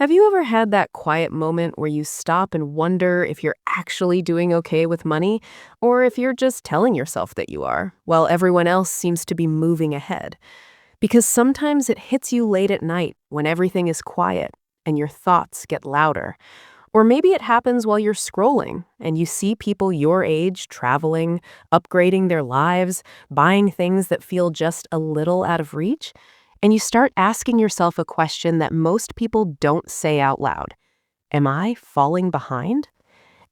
Have you ever had that quiet moment where you stop and wonder if you're actually doing okay with money, or if you're just telling yourself that you are, while everyone else seems to be moving ahead? Because sometimes it hits you late at night when everything is quiet and your thoughts get louder. Or maybe it happens while you're scrolling and you see people your age traveling, upgrading their lives, buying things that feel just a little out of reach. And you start asking yourself a question that most people don't say out loud. Am I falling behind?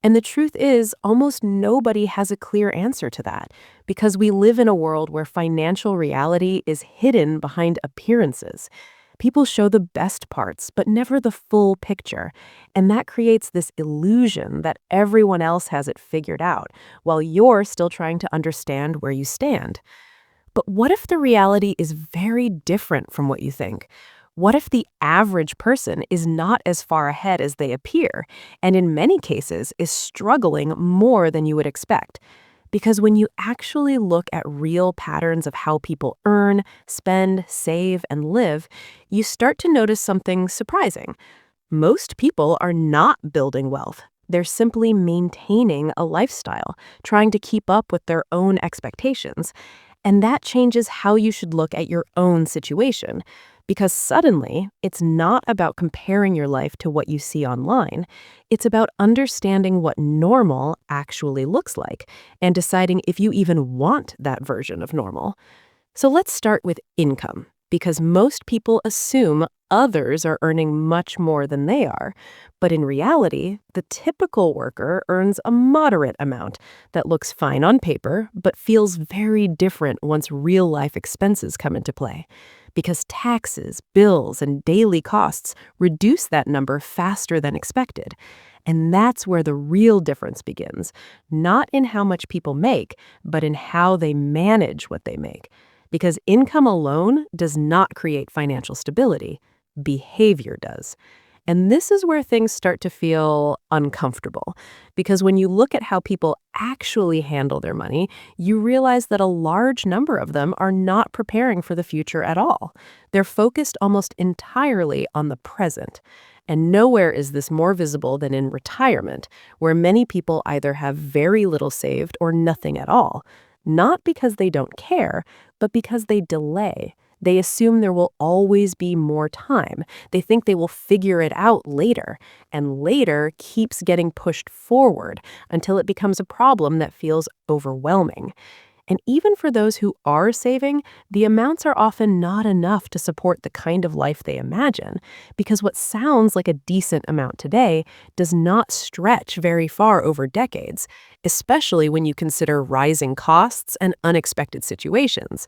And the truth is, almost nobody has a clear answer to that because we live in a world where financial reality is hidden behind appearances. People show the best parts, but never the full picture. And that creates this illusion that everyone else has it figured out, while you're still trying to understand where you stand. But what if the reality is very different from what you think? What if the average person is not as far ahead as they appear, and in many cases is struggling more than you would expect? Because when you actually look at real patterns of how people earn, spend, save, and live, you start to notice something surprising. Most people are not building wealth. They're simply maintaining a lifestyle, trying to keep up with their own expectations. And that changes how you should look at your own situation. Because suddenly, it's not about comparing your life to what you see online. It's about understanding what normal actually looks like and deciding if you even want that version of normal. So let's start with income, because most people assume others are earning much more than they are. But in reality, the typical worker earns a moderate amount that looks fine on paper, but feels very different once real life expenses come into play. Because taxes, bills, and daily costs reduce that number faster than expected. And that's where the real difference begins, not in how much people make, but in how they manage what they make. Because income alone does not create financial stability, behavior does. And this is where things start to feel uncomfortable. Because when you look at how people actually handle their money, you realize that a large number of them are not preparing for the future at all. They're focused almost entirely on the present. And nowhere is this more visible than in retirement, where many people either have very little saved or nothing at all. Not because they don't care, but because they delay. They assume there will always be more time. They think they will figure it out later, and later keeps getting pushed forward until it becomes a problem that feels overwhelming. And even for those who are saving, the amounts are often not enough to support the kind of life they imagine, because what sounds like a decent amount today does not stretch very far over decades, especially when you consider rising costs and unexpected situations.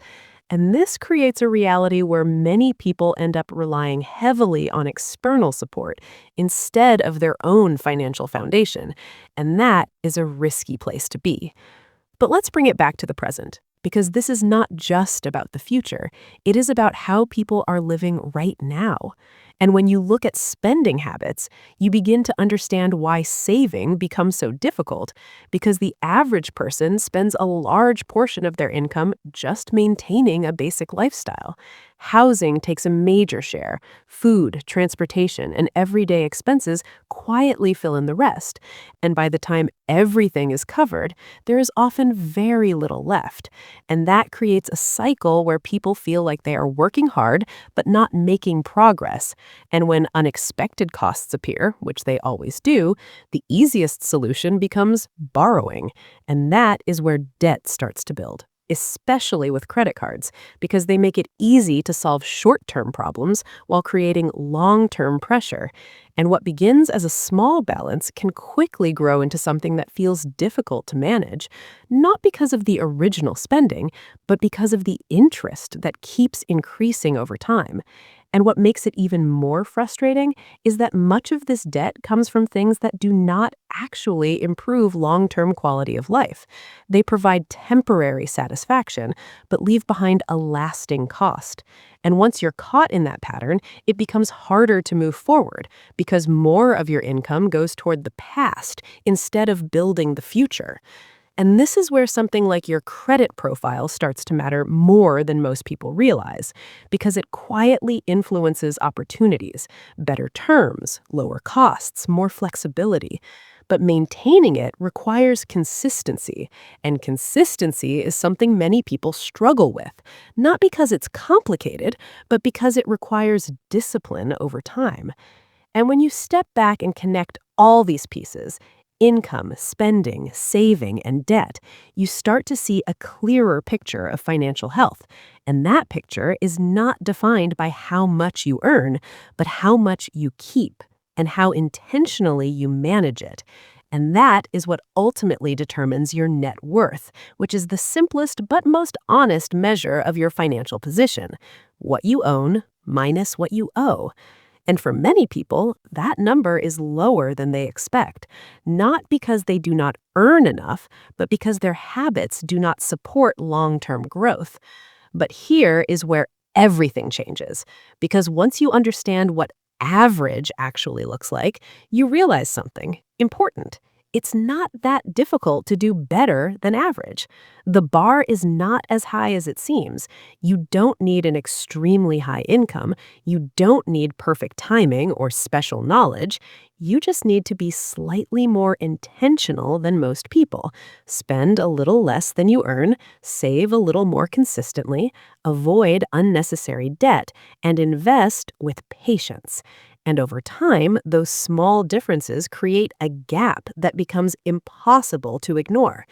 And this creates a reality where many people end up relying heavily on external support instead of their own financial foundation. And that is a risky place to be. But let's bring it back to the present, because this is not just about the future. It is about how people are living right now. And when you look at spending habits, you begin to understand why saving becomes so difficult, because the average person spends a large portion of their income just maintaining a basic lifestyle. Housing takes a major share. Food, transportation, and everyday expenses quietly fill in the rest. And by the time everything is covered, there is often very little left. And that creates a cycle where people feel like they are working hard but not making progress. And when unexpected costs appear, which they always do, the easiest solution becomes borrowing. And that is where debt starts to build, especially with credit cards, because they make it easy to solve short-term problems while creating long-term pressure. And what begins as a small balance can quickly grow into something that feels difficult to manage, not because of the original spending, but because of the interest that keeps increasing over time. And what makes it even more frustrating is that much of this debt comes from things that do not actually improve long-term quality of life. They provide temporary satisfaction, but leave behind a lasting cost. And once you're caught in that pattern, it becomes harder to move forward because more of your income goes toward the past instead of building the future. And this is where something like your credit profile starts to matter more than most people realize, because it quietly influences opportunities, better terms, lower costs, more flexibility. But maintaining it requires consistency, and consistency is something many people struggle with, not because it's complicated, but because it requires discipline over time. And when you step back and connect all these pieces, income, spending, saving, and debt, you start to see a clearer picture of financial health. And that picture is not defined by how much you earn, but how much you keep and how intentionally you manage it. And that is what ultimately determines your net worth, which is the simplest but most honest measure of your financial position: what you own minus what you owe. And for many people, that number is lower than they expect, not because they do not earn enough, but because their habits do not support long-term growth. But here is where everything changes, because once you understand what average actually looks like, you realize something important. It's not that difficult to do better than average. The bar is not as high as it seems. You don't need an extremely high income. You don't need perfect timing or special knowledge. You just need to be slightly more intentional than most people. Spend a little less than you earn, save a little more consistently, avoid unnecessary debt, and invest with patience. And over time, those small differences create a gap that becomes impossible to ignore.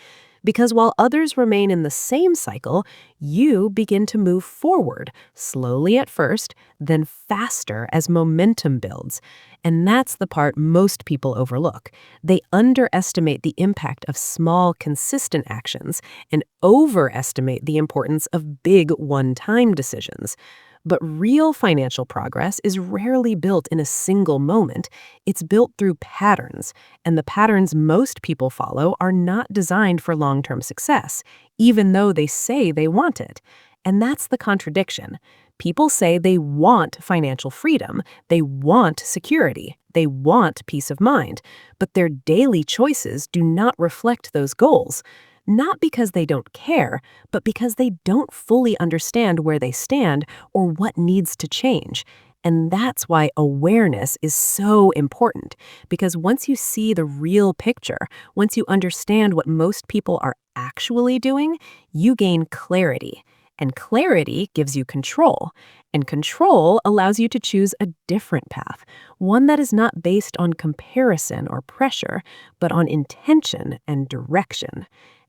Because while others remain in the same cycle, you begin to move forward, slowly at first, then faster as momentum builds. And that's the part most people overlook. They underestimate the impact of small, consistent actions and overestimate the importance of big, one-time decisions. But real financial progress is rarely built in a single moment. It's built through patterns, and the patterns most people follow are not designed for long-term success, even though they say they want it. And that's the contradiction. People say they want financial freedom, they want security, they want peace of mind, but their daily choices do not reflect those goals. Not because they don't care, but because they don't fully understand where they stand or what needs to change. And that's why awareness is so important, because once you see the real picture, once you understand what most people are actually doing, you gain clarity. And clarity gives you control. And control allows you to choose a different path, one that is not based on comparison or pressure, but on intention and direction.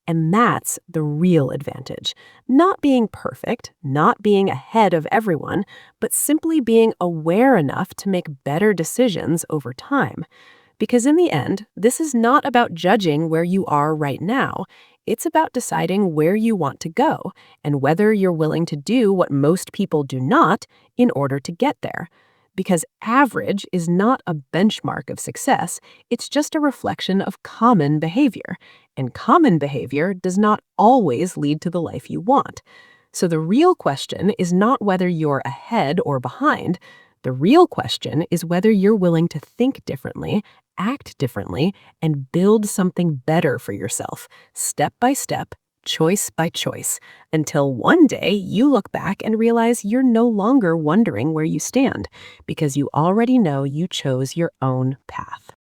And that's the real advantage. Not being perfect, not being ahead of everyone, but simply being aware enough to make better decisions over time. Because in the end, this is not about judging where you are right now. It's about deciding where you want to go and whether you're willing to do what most people do not in order to get there. Because average is not a benchmark of success, it's just a reflection of common behavior. And common behavior does not always lead to the life you want. So the real question is not whether you're ahead or behind. The real question is whether you're willing to think differently, act differently, and build something better for yourself, step by step, choice by choice, until one day you look back and realize you're no longer wondering where you stand, because you already know you chose your own path.